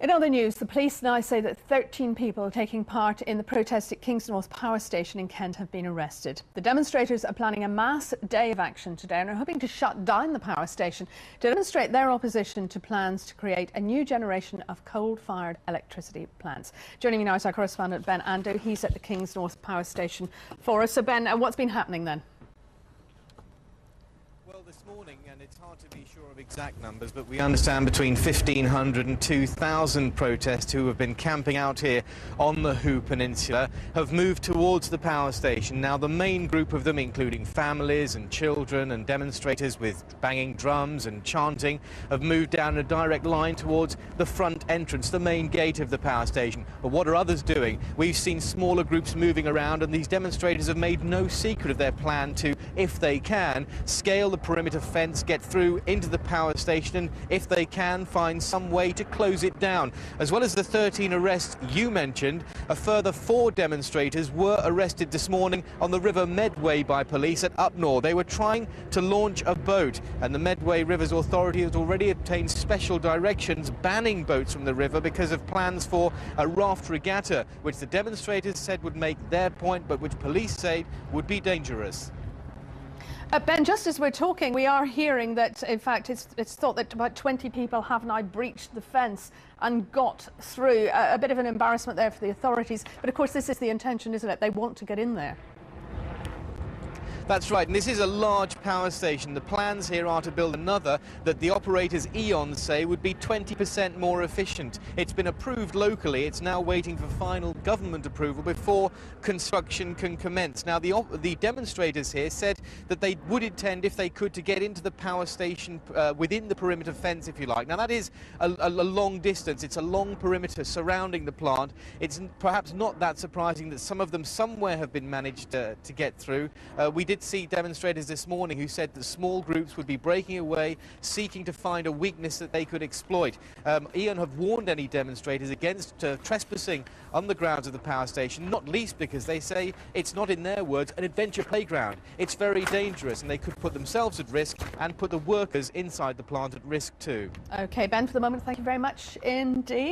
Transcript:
In other news, the police now say that 13 people taking part in the protest at Kingsnorth Power Station in Kent have been arrested. The demonstrators are planning a mass day of action today and are hoping to shut down the power station to demonstrate their opposition to plans to create a new generation of coal-fired electricity plants. Joining me now is our correspondent Ben Ando. He's at the Kingsnorth Power Station for us. So Ben, what's been happening then? This morning, and it's hard to be sure of exact numbers, but we understand between 1,500 and 2,000 protests who have been camping out here on the Hoo Peninsula have moved towards the power station. Now, the main group of them, including families and children and demonstrators with banging drums and chanting, have moved down a direct line towards the front entrance, the main gate of the power station. But what are others doing? We've seen smaller groups moving around, and these demonstrators have made no secret of their plan to, if they can, scale the perimeter fence, get through into the power station, and if they can, find some way to close it down. As well as the 13 arrests you mentioned, a further 4 demonstrators were arrested this morning on the River Medway by police at Upnor. They were trying to launch a boat, and the Medway Rivers Authority has already obtained special directions banning boats from the river because of plans for a raft regatta, which the demonstrators said would make their point, but which police say would be dangerous. Ben, just as we're talking, we are hearing that, in fact, it's thought that about 20 people have now breached the fence and got through. A bit of an embarrassment there for the authorities. But, of course, this is the intention, isn't it? They want to get in there. That's right, and this is a large power station. The plans here are to build another that the operators E.ON say would be 20% more efficient. It's been approved locally. It's now waiting for final government approval before construction can commence. Now, the demonstrators here said that they would intend, if they could, to get into the power station within the perimeter fence, if you like. Now, that is a long distance. It's a long perimeter surrounding the plant. It's perhaps not that surprising that some of them somewhere have been managed to get through. We did see demonstrators this morning who said that small groups would be breaking away, seeking to find a weakness that they could exploit. E.ON have warned any demonstrators against trespassing on the grounds of the power station, not least because they say it's not, in their words, an adventure playground. It's very dangerous, and they could put themselves at risk and put the workers inside the plant at risk too. OK, Ben, for the moment, thank you very much indeed.